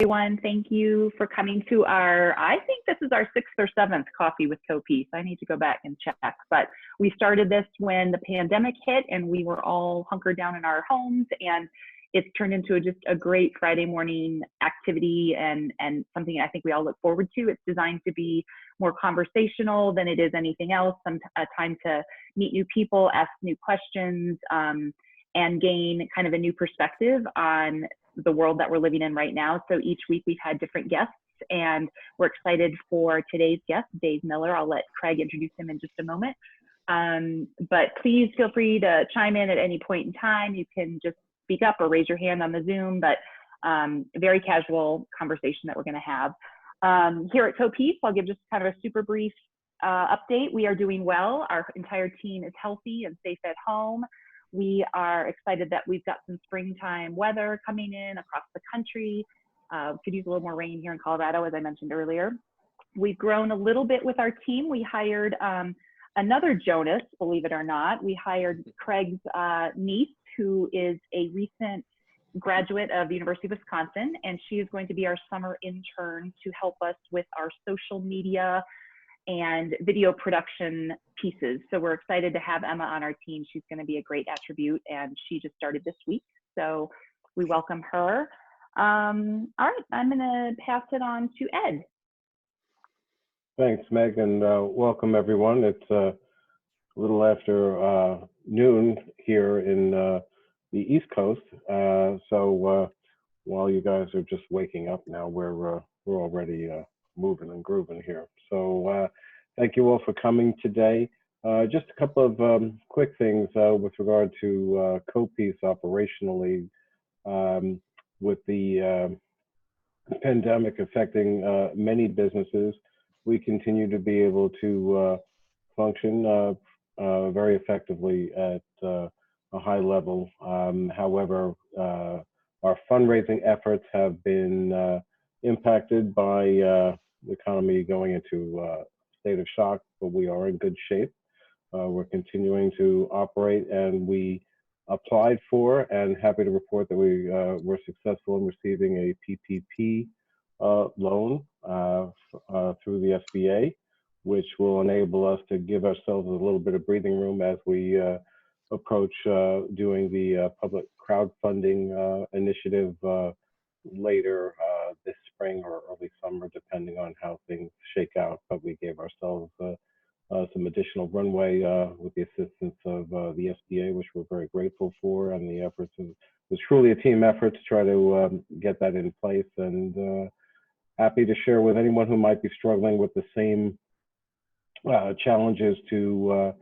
everyone. Thank you for coming to I think this is our 6th or 7th Coffee with CoPeace. I need to go back and check, but we started this when the pandemic hit and we were all hunkered down in our homes, and it's turned into just a great Friday morning activity and something I think we all look forward to. It's designed to be more conversational than it is anything else, a time to meet new people, ask new questions, and gain kind of a new perspective on the world that we're living in right now. So each week we've had different guests, and we're excited for today's guest, Dave Miller. I'll let Craig introduce him in just a moment. But please feel free to chime in at any point in time. You can just speak up or raise your hand on the Zoom, but very casual conversation that we're going to have. Here at CoPeace, I'll give just kind of a super brief update. We are doing well. Our entire team is healthy and safe at home. We are excited that we've got some springtime weather coming in across the country. Could use a little more rain here in Colorado, as I mentioned earlier. We've grown a little bit with our team. We hired another Jonas, believe it or not. We hired Craig's niece, who is a recent graduate of the University of Wisconsin, and she is going to be our summer intern to help us with our social media and video production pieces. So we're excited to have Emma on our team. She's going to be a great attribute, and she just started this week. So we welcome her. All right, I'm going to pass it on to Ed. Thanks, Meg, and welcome everyone. It's a little after noon here in the East Coast. So while you guys are just waking up now, we're already moving and grooving here. So thank you all for coming today. Just a couple of quick things with regard to CoPeace operationally. With the pandemic affecting many businesses, we continue to be able to function very effectively at a high level. However, our fundraising efforts have been impacted by the economy going into a state of shock, but we are in good shape. We're continuing to operate, and we applied for and happy to report that we were successful in receiving a PPP loan through the SBA, which will enable us to give ourselves a little bit of breathing room as we approach doing the public crowdfunding initiative later this spring or early summer, depending on how things shake out. But we gave ourselves some additional runway with the assistance of the SBA, which we're very grateful for, and the efforts. It was truly a team effort to try to get that in place, and happy to share with anyone who might be struggling with the same challenges to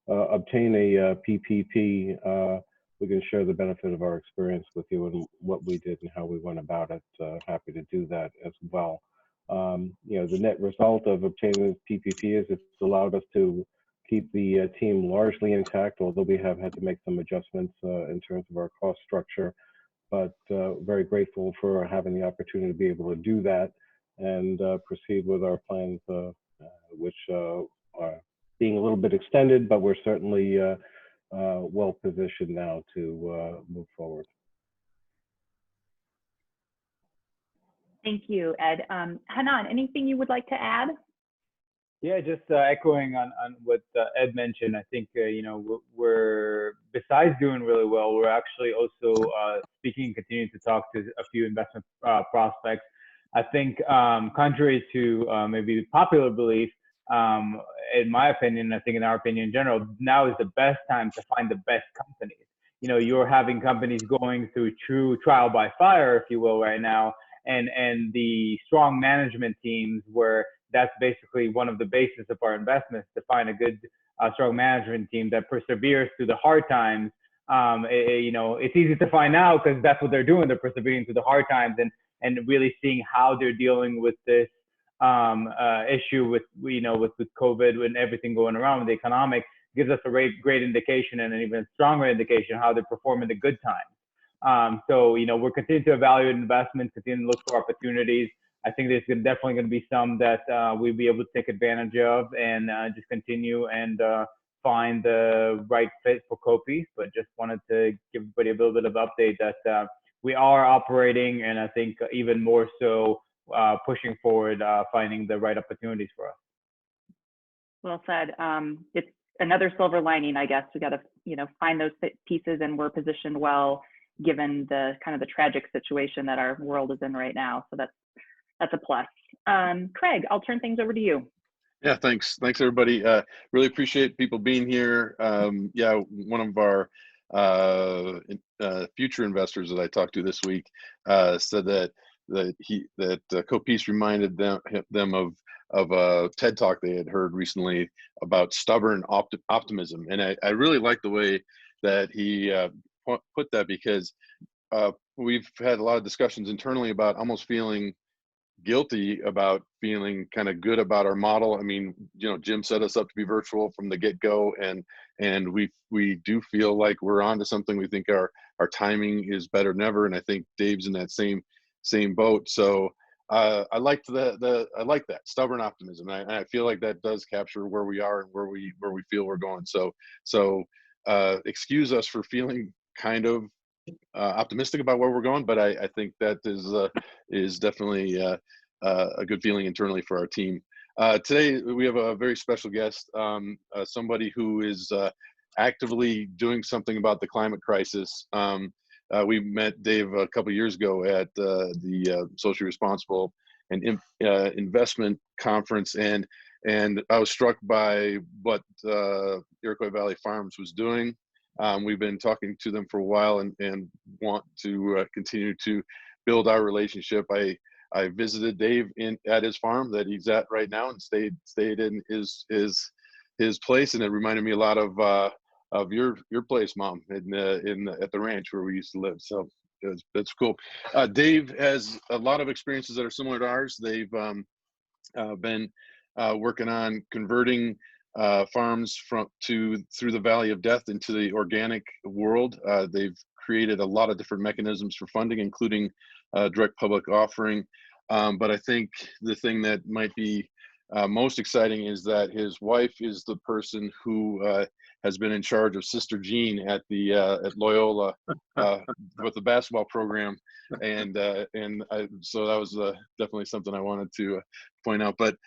obtain a PPP. We can share the benefit of our experience with you and what we did and how we went about it. Happy to do that as well. You know, the net result of obtaining this PPP is it's allowed us to keep the team largely intact, although we have had to make some adjustments in terms of our cost structure. But very grateful for having the opportunity to be able to do that and proceed with our plans, which are being a little bit extended, but we're certainly well positioned now to move forward. Thank you, Ed. Hanan, anything you would like to add? Yeah, just echoing on what Ed mentioned. I think you know, we're besides doing really well, we're actually also speaking, continuing to talk to a few investment prospects. I think contrary to maybe popular belief, in my opinion, I think in our opinion in general, now is the best time to find the best companies. You know, you're having companies going through true trial by fire, if you will, right now, and the strong management teams, where that's basically one of the basis of our investments, to find a good, strong management team that perseveres through the hard times. You know, it's easy to find out because that's what they're doing. They're persevering through the hard times and really seeing how they're dealing with this issue with, you know, with COVID and everything going around with the economic, gives us a great indication and an even stronger indication how they perform in the good times. So, you know, we're continuing to evaluate investments, continuing to look for opportunities. I think there's definitely going to be some that we'll be able to take advantage of and just continue and find the right fit for CoPeace. But just wanted to give everybody a little bit of update that we are operating, and I think even more so pushing forward, finding the right opportunities for us. Well said. It's another silver lining, I guess. We got to, find those pieces, and we're positioned well given the kind of the tragic situation that our world is in right now. So that's a plus. Craig, I'll turn things over to you. Yeah, thanks. Thanks, everybody. Really appreciate people being here. Yeah, one of our future investors that I talked to this week said that CoPeace reminded them of a TED talk they had heard recently about stubborn optimism, and I really like the way that he put that, because we've had a lot of discussions internally about almost feeling guilty about feeling kind of good about our model. I mean, Jim set us up to be virtual from the get-go, and we do feel like we're onto something. We think our timing is better than ever, and I think Dave's in that same boat. So I like that stubborn optimism. I feel like that does capture where we are and where we feel we're going. So excuse us for feeling kind of optimistic about where we're going, but I think that is definitely a good feeling internally for our team. Today we have a very special guest, somebody who is actively doing something about the climate crisis. We met Dave a couple of years ago at the Socially Responsible and Investment Conference, and I was struck by what Iroquois Valley Farms was doing. We've been talking to them for a while and want to continue to build our relationship. I visited Dave at his farm that he's at right now, and stayed in his place, and it reminded me a lot of your place, Mom, at the ranch where we used to live. So that's cool. Dave has a lot of experiences that are similar to ours. They've been working on converting farms through the Valley of Death into the organic world. They've created a lot of different mechanisms for funding, including direct public offering. But I think the thing that might be most exciting is that his wife is the person who has been in charge of Sister Jean at Loyola with the basketball program, and so that was definitely something I wanted to point out. But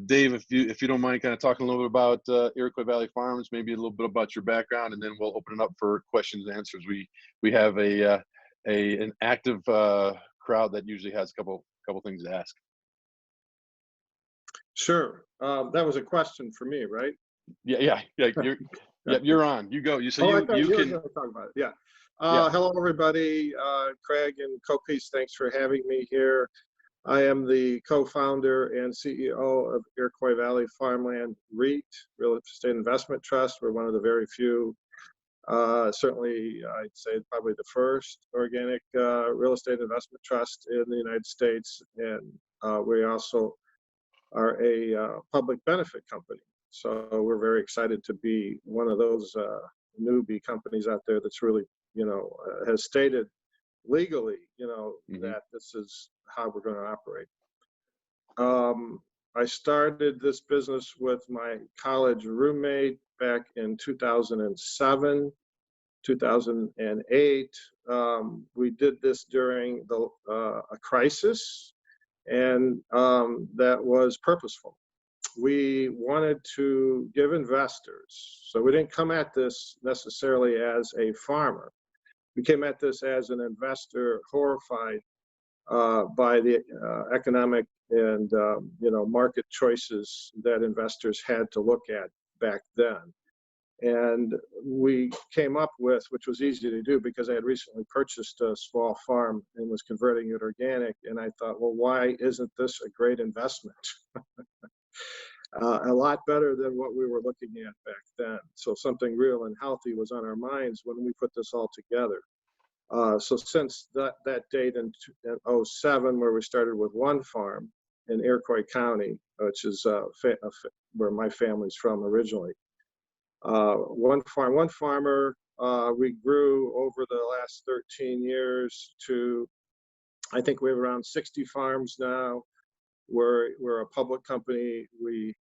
Dave, if you don't mind, kind of talking a little bit about Iroquois Valley Farms, maybe a little bit about your background, and then we'll open it up for questions and answers. We have an active crowd that usually has a couple things to ask. Sure. That was a question for me, right? Yeah. You're on. You go. I thought you were going to talk about it. Yeah. Hello, everybody. Craig and CoPeace, thanks for having me here. I am the co-founder and CEO of Iroquois Valley Farmland REIT, Real Estate Investment Trust. We're one of the very few, certainly I'd say probably the first organic real estate investment trust in the United States. And we also are a public benefit company. So we're very excited to be one of those newbie companies out there that's really, has stated legally, that this is how we're going to operate. I started this business with my college roommate back in 2007, 2008. We did this during a crisis, and that was purposeful. We wanted to give investors, so we didn't come at this necessarily as a farmer. We came at this as an investor horrified by the economic and market choices that investors had to look at back then. And we came up with, which was easy to do because I had recently purchased a small farm and was converting it organic. And I thought, well, why isn't this a great investment? A lot better than what we were looking at back then. So something real and healthy was on our minds when we put this all together. So since that date in 2007, where we started with one farm in Iroquois County, which is where my family's from originally. One farmer, we grew over the last 13 years to, I think we have around 60 farms now. We're a public company. We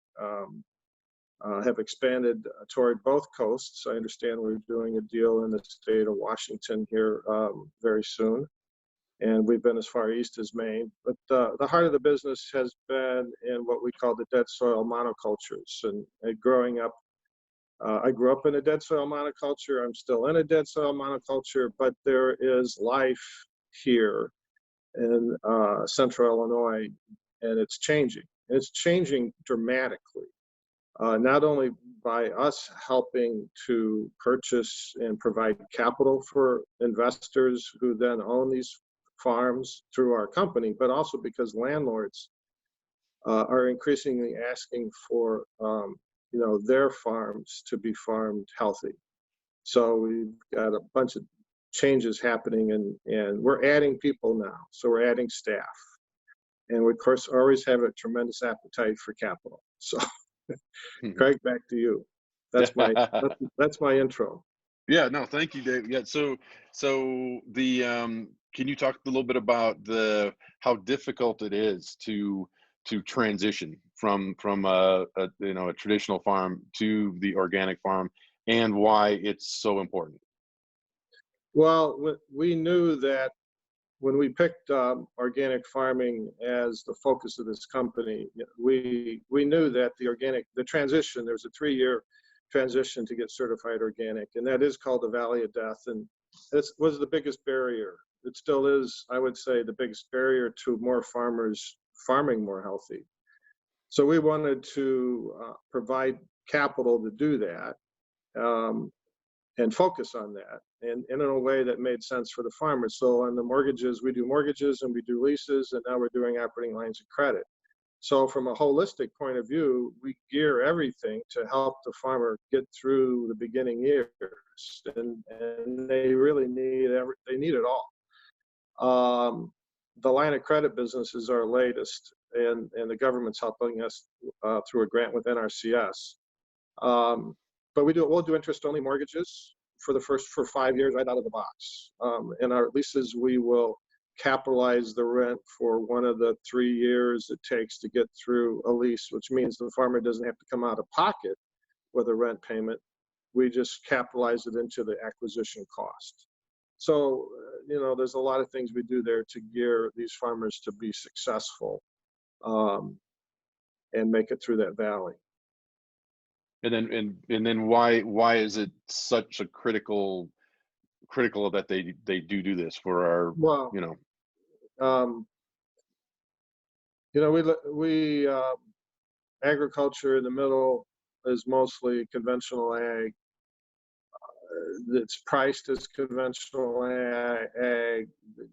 have expanded toward both coasts. I understand we're doing a deal in the state of Washington here very soon. and we've been as far east as Maine. But the heart of the business has been in what we call the dead soil monocultures. And growing up, I grew up in a dead soil monoculture. I'm still in a dead soil monoculture, but there is life here in central Illinois, and it's changing. It's changing dramatically, not only by us helping to purchase and provide capital for investors who then own these farms through our company, but also because landlords are increasingly asking for their farms to be farmed healthy. So we've got a bunch of changes happening, and we're adding people now. So we're adding staff, and we of course always have a tremendous appetite for capital. So Craig, back to you. That's my that's my intro. Yeah, no, thank you, Dave. Yeah, so the can you talk a little bit about how difficult it is to transition from a traditional farm to the organic farm, and why it's so important? Well, we knew that when we picked organic farming as the focus of this company, we knew that the transition, there's a 3-year transition to get certified organic, and that is called the Valley of Death, and this was the biggest barrier. It still is, I would say, the biggest barrier to more farmers farming more healthy. So we wanted to provide capital to do that, and focus on that, and in a way that made sense for the farmers. So on the mortgages, we do mortgages and we do leases, and now we're doing operating lines of credit. So from a holistic point of view, we gear everything to help the farmer get through the beginning years, and they really need it all. The line of credit business is our latest, and the government's helping us through a grant with NRCS. But we'll do interest-only mortgages for 5 years right out of the box. In our leases, we will capitalize the rent for one of the 3 years it takes to get through a lease, which means the farmer doesn't have to come out of pocket with a rent payment. We just capitalize it into the acquisition cost. So, there's a lot of things we do there to gear these farmers to be successful and make it through that valley. And then why is it such a critical that they do this for our, Well, we agriculture in the middle is mostly conventional ag. It's priced as conventional ag.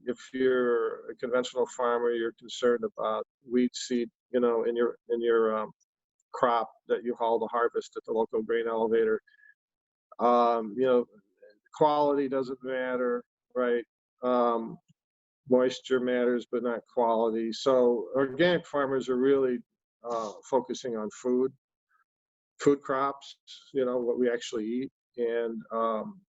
If you're a conventional farmer, you're concerned about weed seed, in your crop that you haul to harvest at the local grain elevator. Quality doesn't matter, right? Moisture matters, but not quality. So organic farmers are really focusing on food crops, what we actually eat, and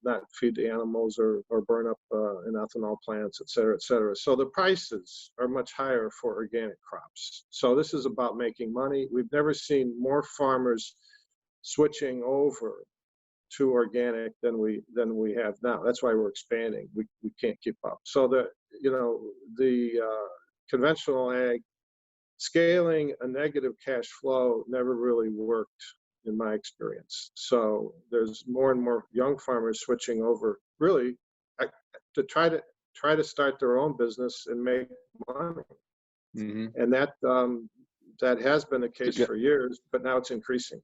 not feed the animals or burn up in ethanol plants, et cetera, et cetera. So the prices are much higher for organic crops. So this is about making money. We've never seen more farmers switching over to organic than we have now. That's why we're expanding. We can't keep up. So the conventional ag, scaling a negative cash flow never really worked in my experience. So there's more and more young farmers switching over really to try to start their own business and make money. Mm-hmm. And that has been the case for years, but now it's increasing.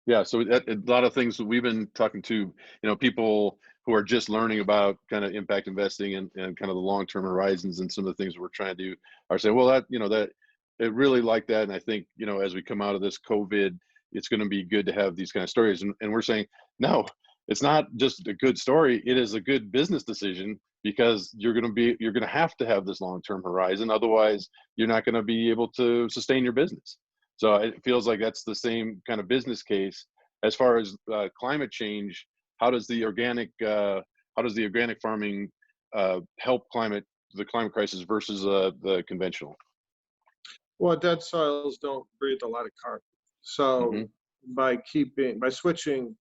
Yeah, so a lot of things that we've been talking to, people who are just learning about kind of impact investing and kind of the long-term horizons, and some of the things we're trying to do are saying, well, that it really like that. And I think, as we come out of this COVID, it's going to be good to have these kind of stories. And we're saying, no, it's not just a good story. It is a good business decision, because you're going to have to have this long-term horizon. Otherwise, you're not going to be able to sustain your business. So it feels like that's the same kind of business case. As far as climate change, how does the organic farming help the climate crisis versus the conventional? Well, dead soils don't breathe a lot of carbon. So by switching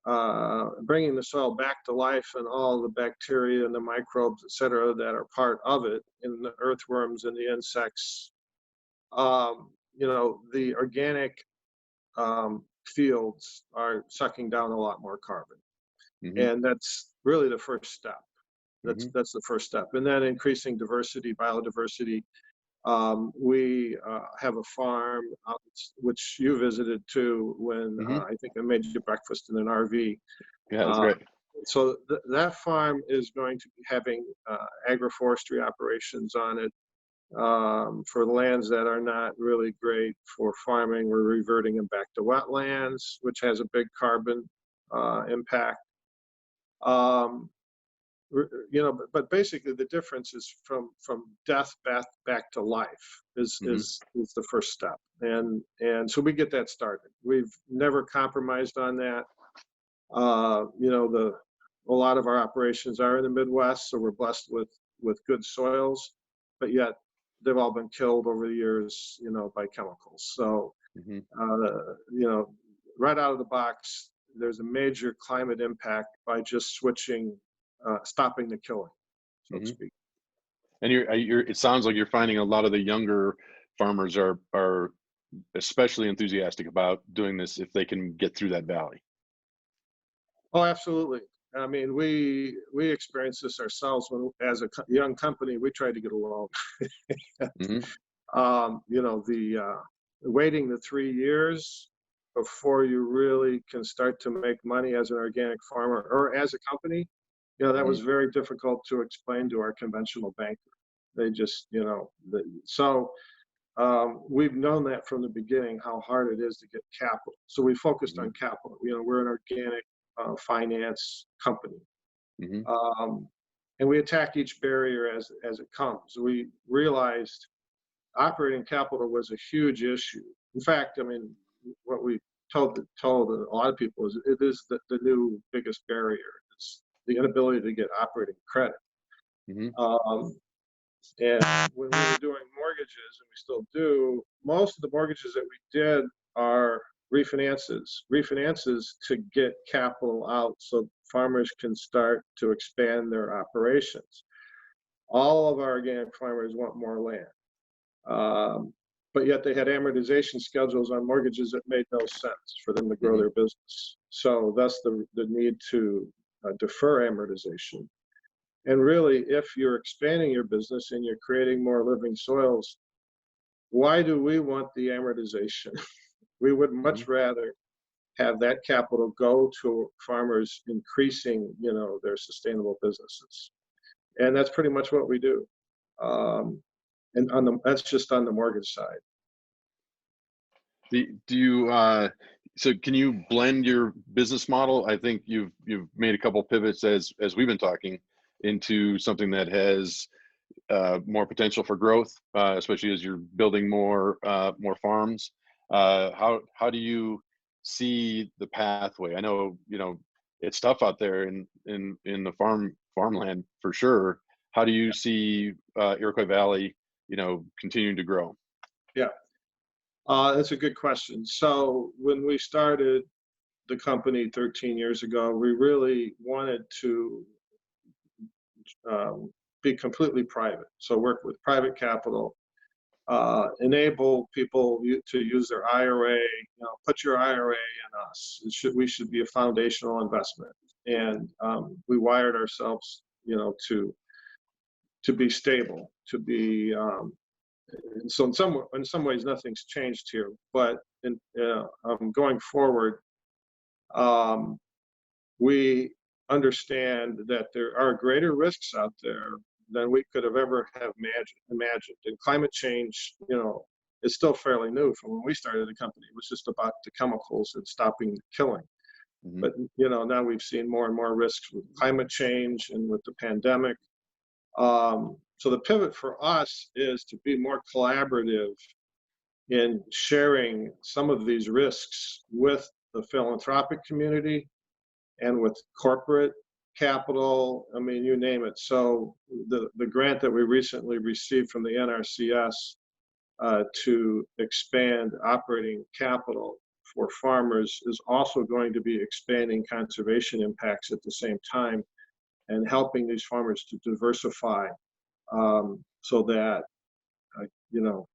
bringing the soil back to life and all the bacteria and the microbes, et cetera, that are part of it, and the earthworms and the insects. You know, the organic fields are sucking down a lot more carbon. And that's really the first step. That's the first step. And then increasing diversity, biodiversity. We have a farm which you visited too when I think I made you breakfast in an RV. Yeah, that's great. So that farm is going to be having agroforestry operations on it. For lands that are not really great for farming, we're reverting them back to wetlands, which has a big carbon impact. You know, but basically the difference is from death back to life is the first step, and so we get that started. We've never compromised on that. You know, a lot of our operations are in the Midwest, so we're blessed with good soils, but yet they've all been killed over the years, you know, by chemicals. So you know, right out of the box, there's a major climate impact by just switching. Stopping the killing, so to speak. And it sounds like you're finding a lot of the younger farmers are especially enthusiastic about doing this if they can get through that valley. Oh, absolutely. I mean, we experienced this ourselves when, as a young company, we tried to get a loan. You know, waiting the 3 years before you really can start to make money as an organic farmer or as a company. You know, that was very difficult to explain to our conventional banker. They just, you know, we've known that from the beginning, how hard it is to get capital. So we focused on capital. You know, we're an organic finance company. And we attack each barrier as it comes. We realized operating capital was a huge issue. In fact, I mean, what we told a lot of people is it is the new biggest barrier. It's the inability to get operating credit. And when we were doing mortgages, and we still do, most of the mortgages that we did are refinances to get capital out so farmers can start to expand their operations. All of our organic farmers want more land. But yet they had amortization schedules on mortgages that made no sense for them to grow their business. So thus the need to defer amortization. And really, if you're expanding your business and you're creating more living soils, why do we want the amortization? We would much rather have that capital go to farmers increasing, you know, their sustainable businesses. And that's pretty much what we do. And that's just on the mortgage side. So can you blend your business model? I think you've made a couple pivots as we've been talking into something that has more potential for growth, especially as you're building more farms. How do you see the pathway? I know, you know, it's tough out there in the farmland for sure. How do you see Iroquois Valley, you know, continuing to grow? Yeah. That's a good question. So when we started the company 13 years ago, we really wanted to be completely private. So work with private capital, enable people to use their IRA, you know, put your IRA in us. We should be a foundational investment. And we wired ourselves, you know, to be stable, to be, so in some ways nothing's changed here, but going forward, we understand that there are greater risks out there than we could have ever have imagined. And climate change, you know, is still fairly new. From when we started the company, it was just about the chemicals and stopping the killing. But you know, now we've seen more and more risks with climate change and with the pandemic. So the pivot for us is to be more collaborative in sharing some of these risks with the philanthropic community and with corporate capital. I mean, you name it. So the grant that we recently received from the NRCS to expand operating capital for farmers is also going to be expanding conservation impacts at the same time and helping these farmers to diversify so that, you know,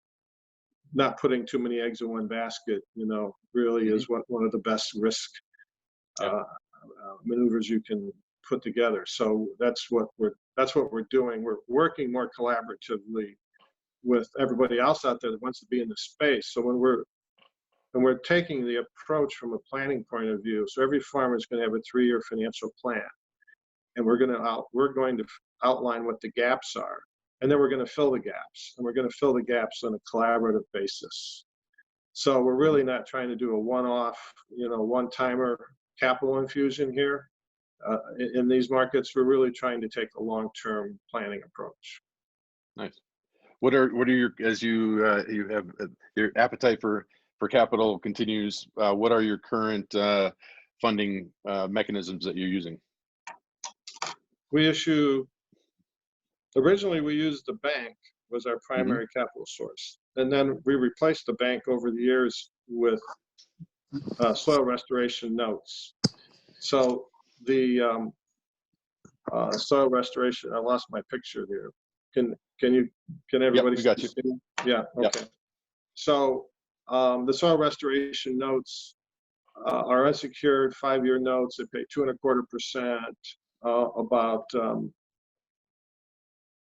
not putting too many eggs in one basket, you know, really is one of the best risk maneuvers you can put together. So that's what we're doing. We're working more collaboratively with everybody else out there that wants to be in the space. So when we're taking the approach from a planning point of view, so every farmer is going to have a 3-year financial plan, and we're going to outline what the gaps are, and then we're going to fill the gaps, and we're going to fill the gaps on a collaborative basis. So we're really not trying to do a one-off, you know, one-timer capital infusion here. In these markets, we're really trying to take a long-term planning approach. Nice. What are your, as you have your appetite for capital continues, what are your current funding mechanisms that you're using? Originally we used the bank was our primary capital source, and then we replaced the bank over the years with soil restoration notes. So the soil restoration, I lost my picture here. Can everybody we got you. see? Yeah, okay. Yep. So the soil restoration notes are unsecured 5-year notes that pay 2.25%.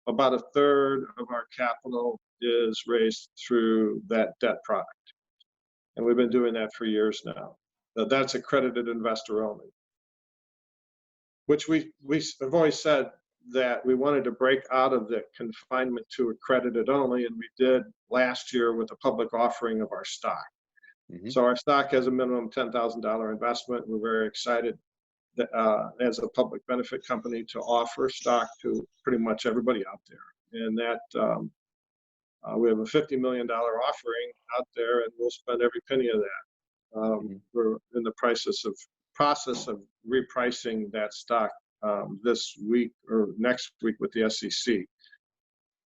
About a third of our capital is raised through that debt product, and we've been doing that for years now. That's accredited investor only, which we have always said that we wanted to break out of the confinement to accredited only, and we did last year with a public offering of our stock. So our stock has a minimum $10,000 investment. We're very excited that, as a public benefit company, to offer stock to pretty much everybody out there. And that we have a $50 million offering out there, and we'll spend every penny of that. We're in the process of repricing that stock this week or next week with the SEC.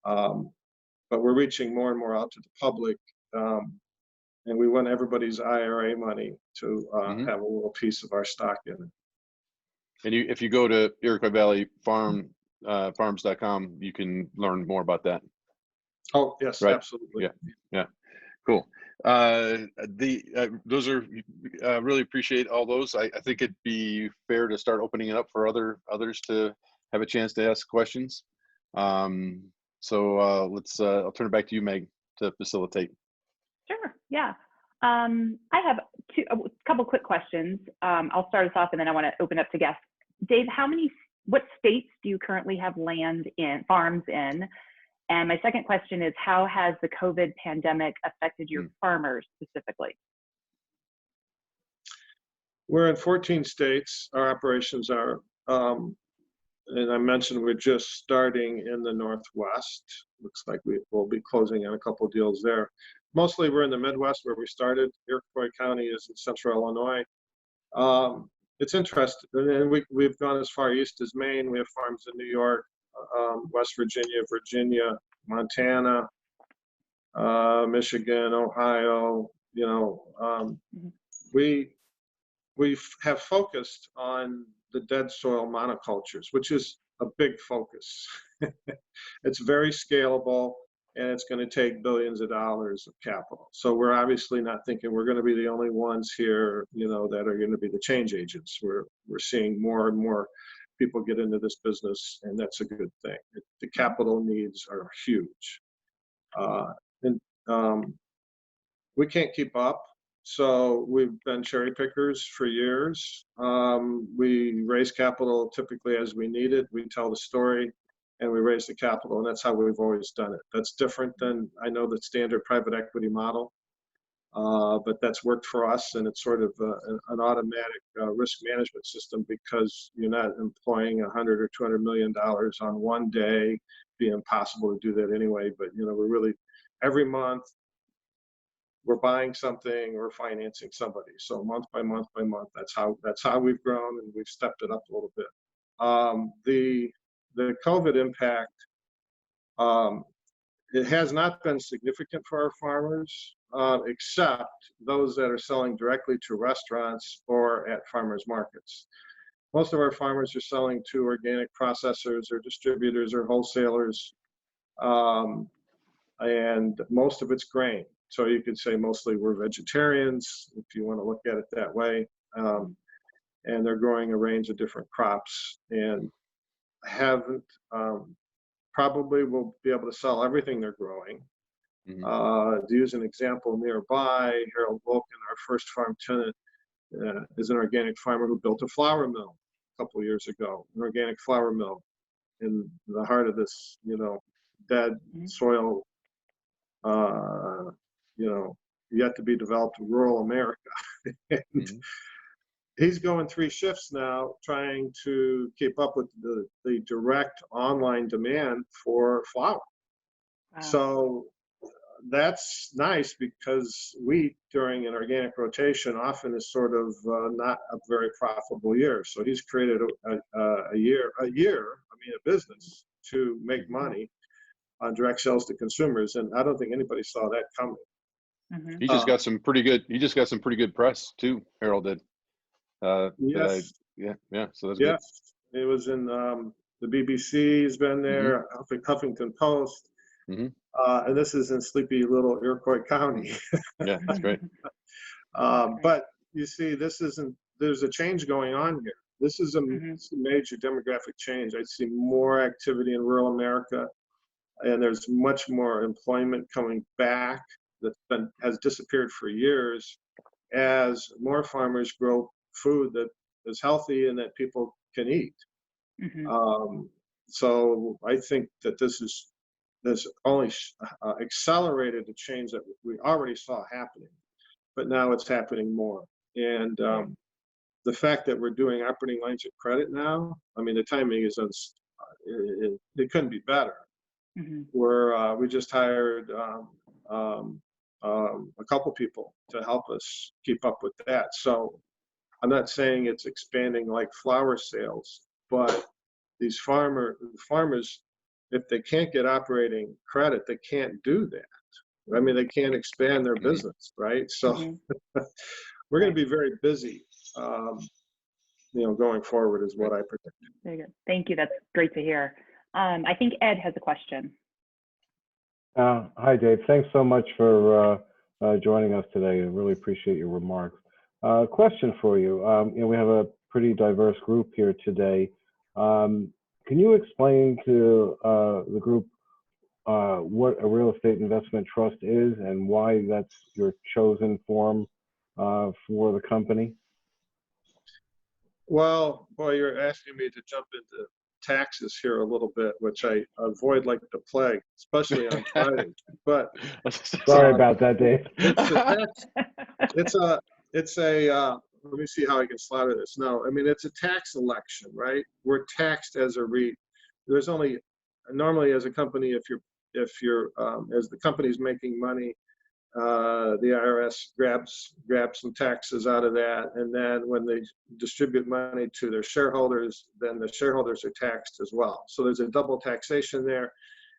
But we're reaching more and more out to the public, and we want everybody's IRA money to have a little piece of our stock in it. And if you go to Iroquois Valley farms.com, you can learn more about that. Oh, yes, right? Absolutely. Yeah, cool. Those are really appreciate all those. I think it'd be fair to start opening it up for others to have a chance to ask questions. So let's I'll turn it back to you, Meg, to facilitate. Sure. Yeah. I have a couple quick questions. I'll start us off, and then I want to open up to guests. Dave, what states do you currently have farms in? And my second question is, how has the COVID pandemic affected your farmers specifically? We're in 14 states. Our operations are, and I mentioned we're just starting in the Northwest. Looks like we will be closing on a couple of deals there. Mostly we're in the Midwest where we started. Iroquois County is in central Illinois. It's interesting, and we've gone as far east as Maine. We have farms in New York, West Virginia, Montana, Michigan, Ohio. You know, we have focused on the dead soil monocultures, which is a big focus. It's very scalable, and it's going to take billions of dollars of capital. So we're obviously not thinking we're going to be the only ones here, you know, that are going to be the change agents. We're seeing more and more people get into this business, and that's a good thing. The capital needs are huge, and we can't keep up. So we've been cherry pickers for years. We raise capital typically as we need it. We tell the story, and we raise the capital, and that's how we've always done it. That's different than, I know, the standard private equity model, but that's worked for us, and it's sort of an automatic risk management system because you're not employing $100 or $200 million on one day. It'd be impossible to do that anyway, but you know, we're really, every month, we're buying something or financing somebody. So month by month by month, that's how we've grown, and we've stepped it up a little bit. The COVID impact it has not been significant for our farmers, except those that are selling directly to restaurants or at farmers markets. Most of our farmers are selling to organic processors or distributors or wholesalers, and most of it's grain. So you could say mostly we're vegetarians, if you want to look at it that way. And they're growing a range of different crops, and haven't probably will be able to sell everything they're growing. To use an example nearby, Harold Volkin, our first farm tenant, is an organic farmer who built a flour mill a couple of years ago, an organic flour mill in the heart of this, dead soil, yet to be developed rural America. And he's going 3 shifts now, trying to keep up with the direct online demand for flour. Wow. So that's nice, because wheat during an organic rotation often is sort of not a very profitable year. So he's created a business to make money on direct sales to consumers, and I don't think anybody saw that coming. He just got some pretty good press too. Harold did. Yes. So that's good. It was in the BBC. Has been there. Huffington Post. And this is in sleepy little Iroquois County. Yeah, that's great. But you see, there's a change going on here. This is a major demographic change. I see more activity in rural America, and there's much more employment coming back that has disappeared for years, as more farmers grow food that is healthy and that people can eat. So I think that this only accelerated the change that we already saw happening, but now it's happening more. And the fact that we're doing operating lines of credit now, I mean, the timing is it couldn't be better. We just hired a couple people to help us keep up with that. So I'm not saying it's expanding like flour sales, but these farmers, if they can't get operating credit, they can't do that. I mean, they can't expand their business, right? So we're going to be very busy, going forward, is what I predict. Very good. Thank you. That's great to hear. I think Ed has a question. Hi, Dave. Thanks so much for joining us today. I really appreciate your remarks. Question for you. We have a pretty diverse group here today. Can you explain to the group what a real estate investment trust is and why that's your chosen form for the company? Well, boy, you're asking me to jump into taxes here a little bit, which I avoid like the plague, especially on Friday. But sorry about that, Dave. It's a let me see how I can slaughter this. No, I mean, it's a tax election, right? We're taxed as a REIT. There's only normally, as a company, if you're as the company's making money, the IRS grabs some taxes out of that, and then when they distribute money to their shareholders, then the shareholders are taxed as well. So there's a double taxation there.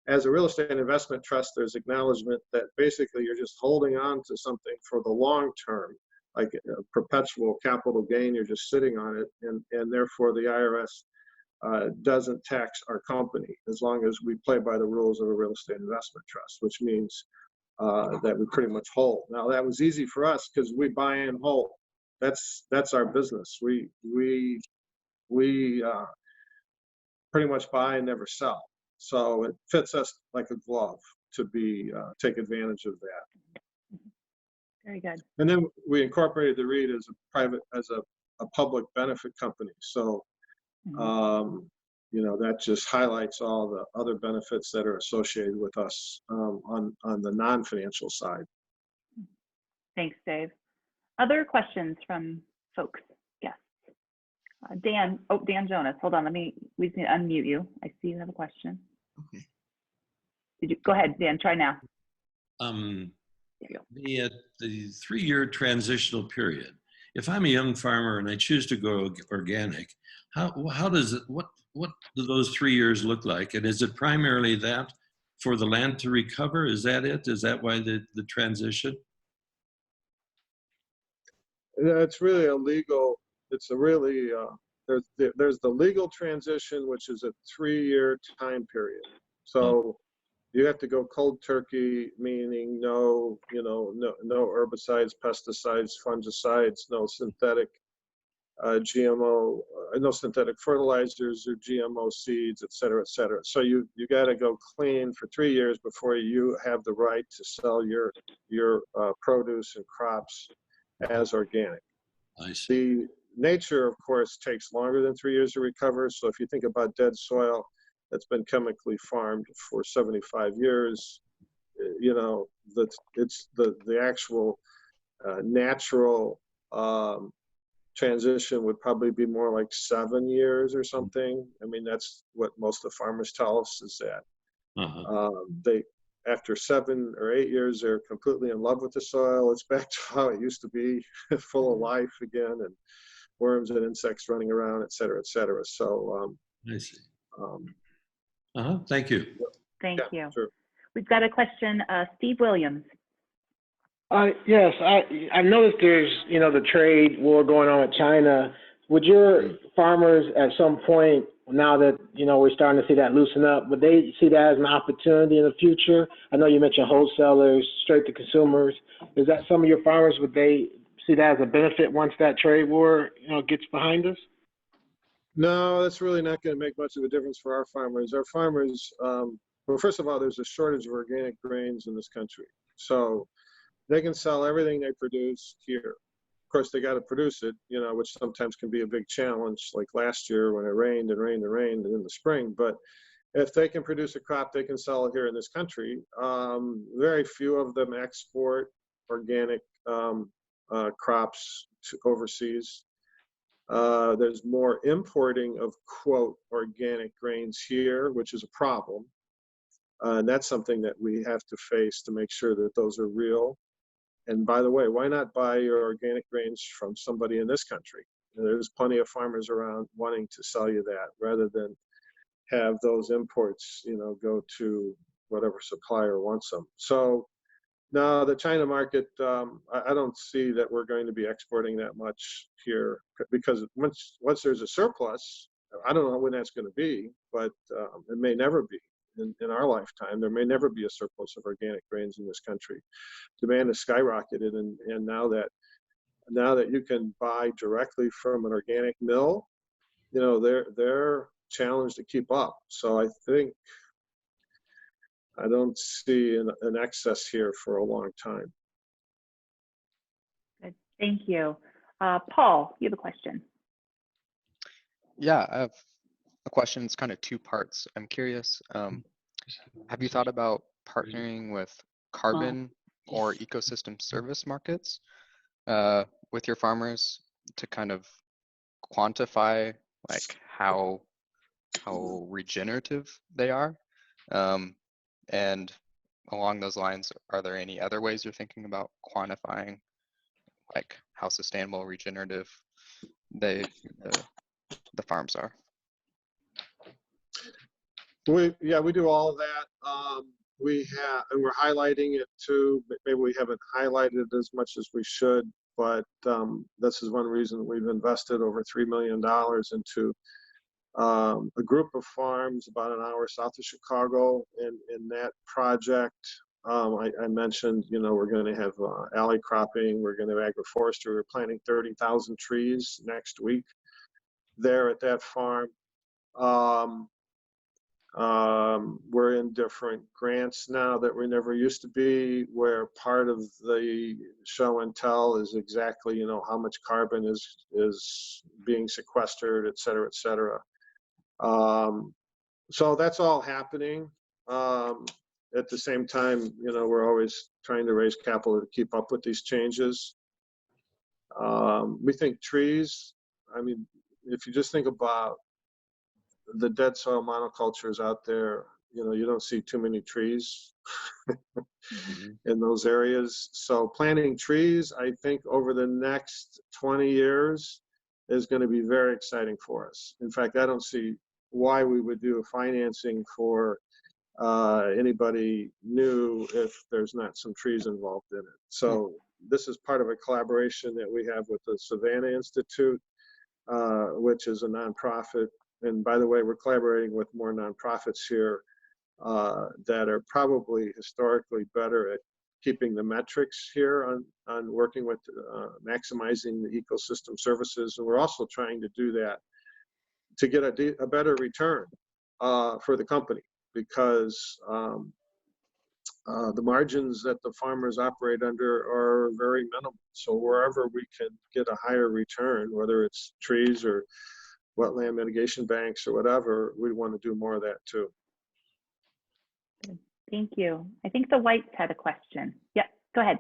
As a real estate investment trust, there's acknowledgement that basically you're just holding on to something for the long term, like a perpetual capital gain. You're just sitting on it, and therefore the IRS doesn't tax our company as long as we play by the rules of a real estate investment trust, which means that we pretty much hold. Now that was easy for us because we buy and hold. That's our business. We pretty much buy and never sell. So it fits us like a glove to take advantage of that. Very good. And then we incorporated the REIT as a public benefit company. So that just highlights all the other benefits that are associated with us on the non-financial side. Thanks, Dave. Other questions from folks? Yes. Dan Jonas, hold on. We need to unmute you. I see you have a question. Okay. Go ahead, Dan, try now. The 3-year transitional period. If I'm a young farmer and I choose to go organic, how does it, what do those 3 years look like? And is it primarily that for the land to recover? Is that it? Is that why the transition? It's really a legal, it's a really, there's the legal transition, which is a 3-year time period. So you have to go cold turkey, meaning no herbicides, pesticides, fungicides, no synthetic GMO, no synthetic fertilizers or GMO seeds, et cetera, et cetera. So you got to go clean for 3 years before you have the right to sell your produce and crops as organic. I see. The nature, of course, takes longer than 3 years to recover. So if you think about dead soil that's been chemically farmed for 75 years, it's the actual natural transition would probably be more like 7 years or something. I mean, that's what most of the farmers tell us, is that they, after 7 or 8 years, they're completely in love with the soil. It's back to how it used to be, full of life again, and worms and insects running around, et cetera, et cetera. So, I see. Thank you. Thank yeah, you. sure. We've got a question, Steve Williams. Yes, I noticed there's, the trade war going on with China. Would your farmers at some point, now that, we're starting to see that loosen up, would they see that as an opportunity in the future? I know you mentioned wholesalers, straight to consumers. Is that some of your farmers, would they see that as a benefit once that trade war, gets behind us? No, that's really not going to make much of a difference for our farmers. Our farmers, well, first of all, there's a shortage of organic grains in this country. So they can sell everything they produce here. Of course, they got to produce it, which sometimes can be a big challenge, like last year when it rained and rained and rained in the spring. But if they can produce a crop, they can sell it here in this country. Very few of them export organic crops to overseas. There's more importing of, quote, organic grains here, which is a problem. And that's something that we have to face to make sure that those are real. And by the way, why not buy your organic grains from somebody in this country? There's plenty of farmers around wanting to sell you that, rather than have those imports, go to whatever supplier wants them. So now the China market, I don't see that we're going to be exporting that much here, because once there's a surplus, I don't know when that's going to be, but it may never be. In our lifetime, there may never be a surplus of organic grains in this country. Demand has skyrocketed, and now that you can buy directly from an organic mill, they're challenged to keep up. So I don't see an excess here for a long time. Good. Thank you. Paul, you have a question. Yeah, I have a question. It's kind of 2 parts. I'm curious, have you thought about partnering with carbon or ecosystem service markets with your farmers to kind of quantify like how regenerative they are? And along those lines, are there any other ways you're thinking about quantifying like how sustainable, regenerative the farms are? We do all of that. We have, and we're highlighting it too. Maybe we haven't highlighted it as much as we should, but this is one reason we've invested over $3 million into a group of farms about an hour south of Chicago. In that project, I mentioned, we're going to have alley cropping, we're going to have agroforestry, we're planting 30,000 trees next week there at that farm. We're in different grants now that we never used to be, where part of the show and tell is exactly, how much carbon is being sequestered, et cetera, et cetera. So that's all happening. At the same time, we're always trying to raise capital to keep up with these changes. We think trees, I mean, if you just think about the dead soil monocultures out there, you don't see too many trees in those areas. So planting trees, I think over the next 20 years is going to be very exciting for us. In fact, I don't see why we would do a financing for anybody new if there's not some trees involved in it. So this is part of a collaboration that we have with the Savannah Institute, which is a nonprofit. And by the way, we're collaborating with more nonprofits here that are probably historically better at keeping the metrics here on working with maximizing the ecosystem services. And we're also trying to do that to get a better return for the company, because the margins that the farmers operate under are very minimal. So wherever we can get a higher return, whether it's trees or wetland mitigation banks or whatever, we want to do more of that too. Thank you. I think the Whites had a question. Yeah, go ahead.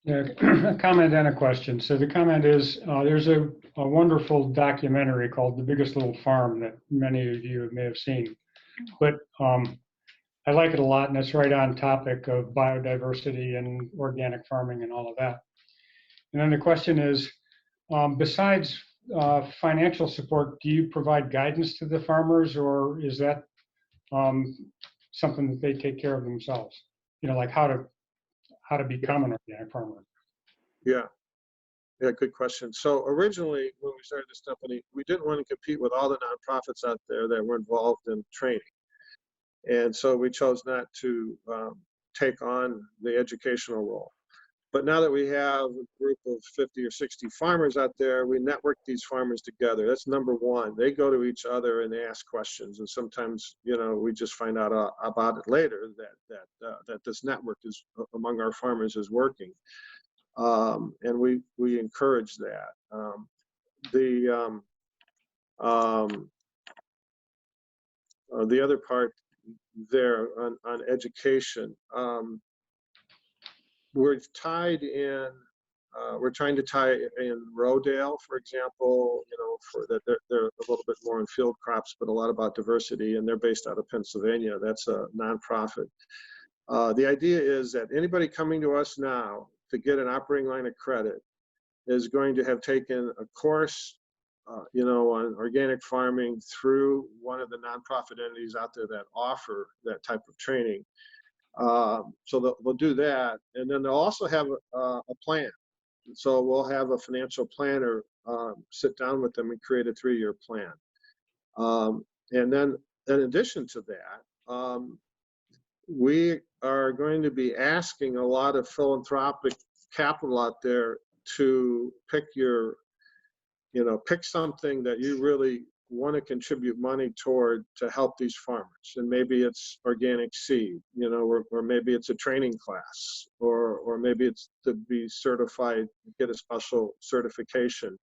Yeah, a comment and a question. So the comment is, there's a wonderful documentary called The Biggest Little Farm that many of you may have seen. But I like it a lot, and it's right on topic of biodiversity and organic farming and all of that. And then the question is, besides financial support, do you provide guidance to the farmers, or is that something that they take care of themselves? You know, like how to become an organic farmer. Yeah, good question. So originally, when we started this company, we didn't want to compete with all the nonprofits out there that were involved in training. And so we chose not to take on the educational role. But now that we have a group of 50 or 60 farmers out there, we network these farmers together. That's number one. They go to each other and they ask questions. And sometimes, you know, we just find out about it later that this network is among our farmers is working. And we encourage that. The other part there on education, we're tied in. We're trying to tie in Rodale, for example. You know, for that they're a little bit more in field crops, but a lot about diversity, and they're based out of Pennsylvania. That's a nonprofit. The idea is that anybody coming to us now to get an operating line of credit is going to have taken a course, you know, on organic farming through one of the nonprofit entities out there that offer that type of training. So they'll do that, and then they'll also have a plan. So we'll have a financial planner sit down with them and create a 3-year plan. And then in addition to that, we are going to be asking a lot of philanthropic capital out there to pick pick something that you really want to contribute money toward to help these farmers. And maybe it's organic seed, you know, or maybe it's a training class, or maybe it's to be certified, get a special certification,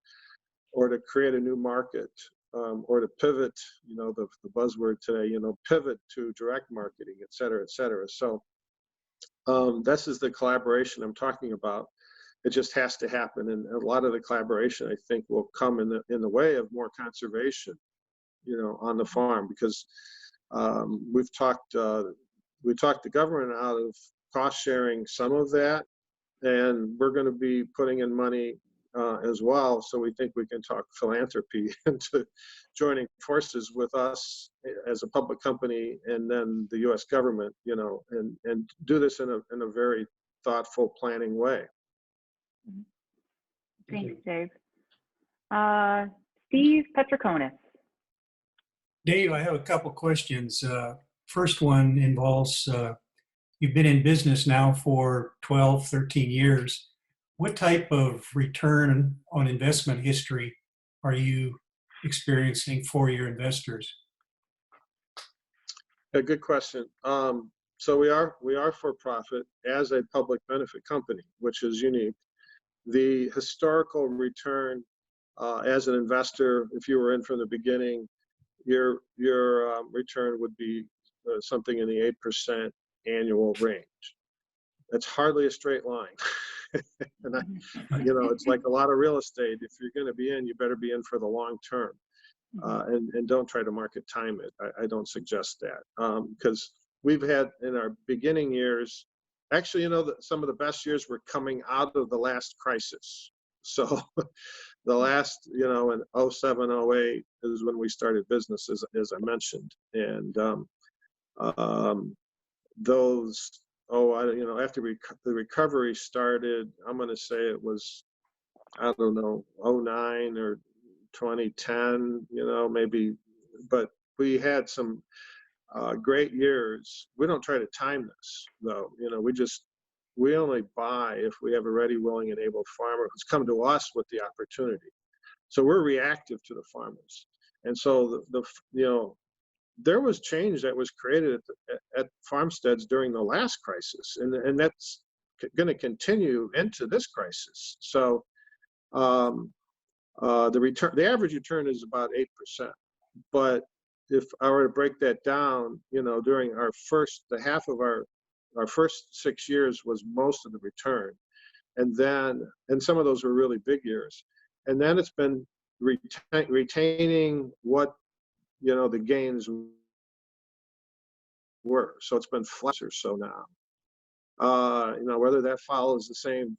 or to create a new market, or to pivot, you know, the buzzword today, you know, pivot to direct marketing, et cetera, et cetera. So this is the collaboration I'm talking about. It just has to happen, and a lot of the collaboration, I think, will come in the way of more conservation, you know, on the farm, because we talked the government out of cost sharing some of that, and we're going to be putting in money as well. So we think we can talk philanthropy into joining forces with us as a public company, and then the U.S. government, you know, and do this in a very thoughtful, planning way. Thanks, Dave. Steve Petrokonis. Dave, I have a couple questions. First one involves, you've been in business now for 12, 13 years. What type of return on investment history are you experiencing for your investors? A good question. So we are for profit as a public benefit company, which is unique. The historical return as an investor, if you were in from the beginning, your return would be something in the 8% annual range. That's hardly a straight line. And you know, it's like a lot of real estate. If you're going to be in, you better be in for the long term, and don't try to market time it. I don't suggest that, because we've had in our beginning years. Actually, you know, some of the best years were coming out of the last crisis. So the last, you know, in 07, 08 is when we started business, as I mentioned. And those, after the recovery started, I'm going to say it was, I don't know, '09 or 2010, maybe, but we had some great years. We don't try to time this though. We only buy if we have a ready, willing, and able farmer who's come to us with the opportunity. So we're reactive to the farmers. And so there was change that was created at farmsteads during the last crisis, and that's going to continue into this crisis. So the average return is about 8%. But if I were to break that down, during the half of our first 6 years was most of the return, and some of those were really big years, and then it's been retaining what the gains were. So it's been flat or so now. Whether that follows the same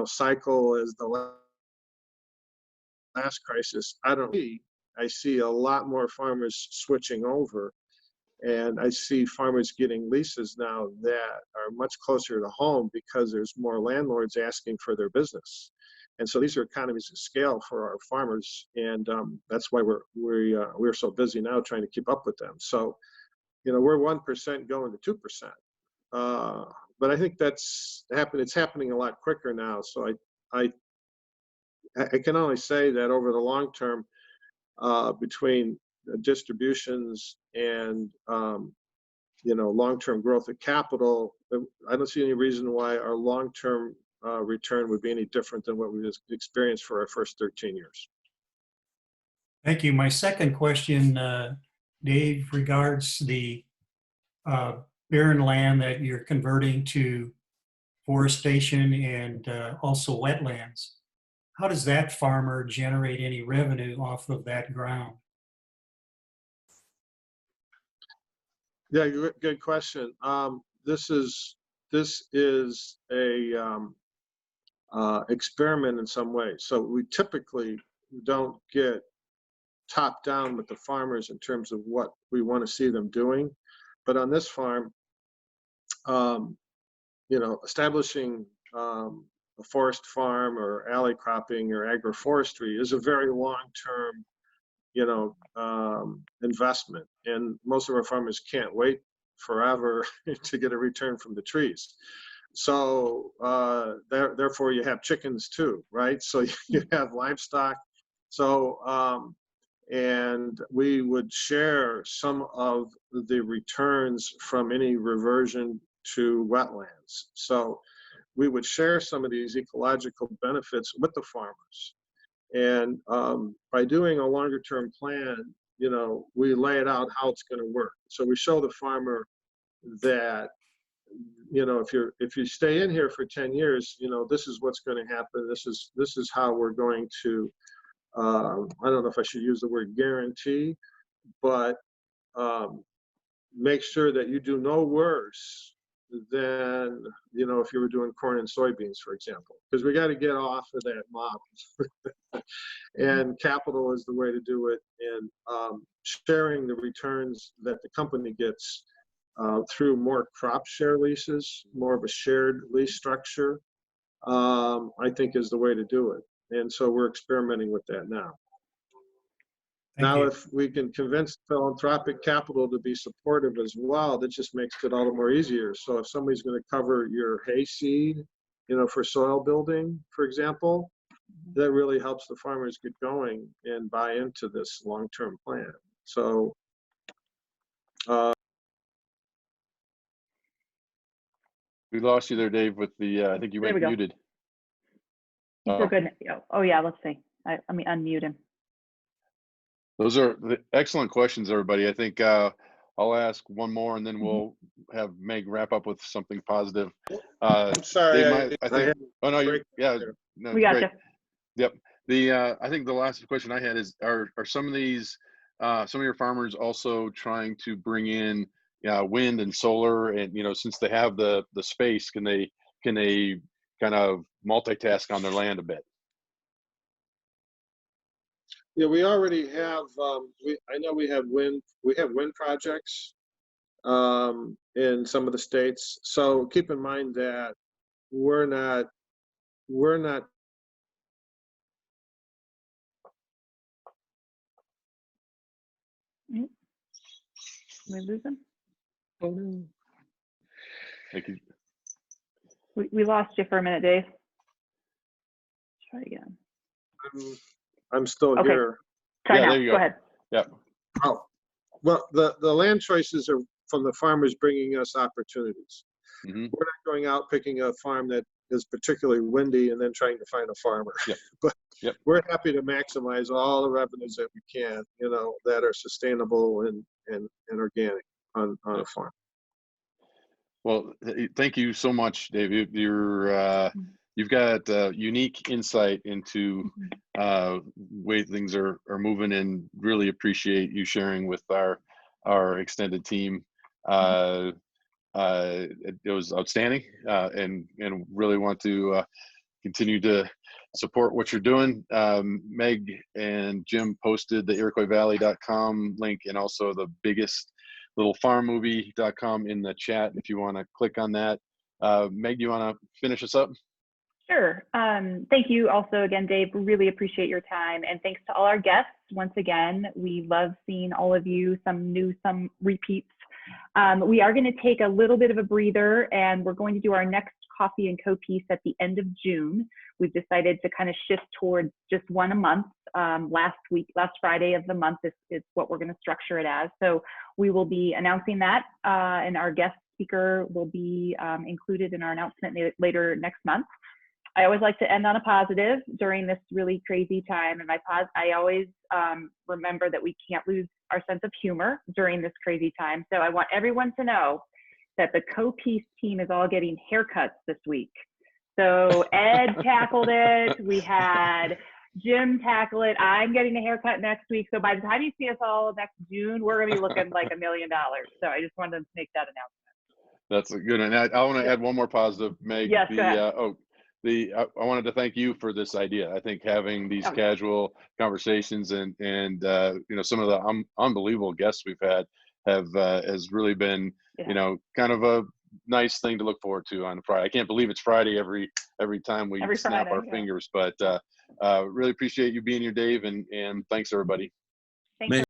cycle as the last crisis, I don't know. I see a lot more farmers switching over, and I see farmers getting leases now that are much closer to home because there's more landlords asking for their business. And so these are economies of scale for our farmers, and that's why we're so busy now trying to keep up with them. So, we're 1% going to 2%, but I think that's happening. It's happening a lot quicker now. So I can only say that over the long term, between distributions and long-term growth of capital, I don't see any reason why our long-term return would be any different than what we experienced for our first 13 years. Thank you. My second question, Dave, regards the barren land that you're converting to forestation and also wetlands. How does that farmer generate any revenue off of that ground? Yeah, good question. This is a experiment in some ways. So we typically don't get top down with the farmers in terms of what we want to see them doing, but on this farm, establishing a forest farm or alley cropping or agroforestry is a very long-term, investment, and most of our farmers can't wait forever to get a return from the trees. So therefore, you have chickens too, right? So you have livestock. So and we would share some of the returns from any reversion to wetlands. So we would share some of these ecological benefits with the farmers. And by doing a longer term plan, we lay it out how it's going to work. So we show the farmer that, if you stay in here for 10 years, this is what's going to happen. This is how we're going to, I don't know if I should use the word guarantee, but make sure that you do no worse than, if you were doing corn and soybeans, for example, because we got to get off of that model. And capital is the way to do it, and sharing the returns that the company gets through more crop share leases, more of a shared lease structure, I think is the way to do it. And so we're experimenting with that now. Now, if we can convince philanthropic capital to be supportive as well, that just makes it all the more easier. So if somebody's going to cover your hay seed, for soil building, for example, that really helps the farmers get going and buy into this long-term plan. So we lost you there, Dave, with the, I think you went muted. We're good. Oh yeah, let's see. Let me unmute him. Those are excellent questions, everybody. I think I'll ask one more, and then we'll have Meg wrap up with something positive. I'm sorry. Dave, I think. Oh no, no, we got you. Yep. I think the last question I had is: Are some of these some of your farmers also trying to bring in wind and solar, and since they have the space, can they kind of multitask on their land a bit? Yeah, we already have. I know we have wind projects, in some of the states. So keep in mind that we're not. Did we lose him? Oh no. Thank you. We lost you for a minute, Dave. Try again. I'm still Okay. here. Try Yeah, now. there you Go go. ahead. Yeah. Oh, well, the land choices are from the farmers bringing us opportunities. Mm-hmm. We're not going out picking a farm that is particularly windy and then trying to find a farmer. Yep. But Yep. we're happy to maximize all the revenues that we can, that are sustainable and organic on a farm. Well, thank you so much, Dave. You've got unique insight into way things are moving, and really appreciate you sharing with our extended team. It was outstanding, and really want to continue to support what you're doing. Meg and Jim posted the IroquoisValley.com link and also the biggest little farmmovie.com in the chat if you want to click on that. Meg, do you want to finish us up? Sure. Thank you also again, Dave. Really appreciate your time. And thanks to all our guests. Once again, we love seeing all of you, some new, some repeats. We are going to take a little bit of a breather, and we're going to do our next Coffee and CoPeace at the end of June. We've decided to kind of shift towards just one a month. Last Friday of the month is what we're going to structure it as. So we will be announcing that, and our guest speaker will be included in our announcement later next month. I always like to end on a positive during this really crazy time. And I always remember that we can't lose our sense of humor during this crazy time. So I want everyone to know that the CoPeace team is all getting haircuts this week. So Ed tackled it. We had Jim tackle it. I'm getting a haircut next week. So by the time you see us all next June, we're going to be looking like $1 million. So I just wanted to make that announcement. That's a good one. I want to add one more positive, Meg. Yes, go ahead. I wanted to thank you for this idea. I think having these casual conversations and some of the unbelievable guests we've had has really been kind of a nice thing to look forward to on Friday. I can't believe it's Friday every time we snap our fingers, but really appreciate you being here, Dave, and thanks everybody. Thanks.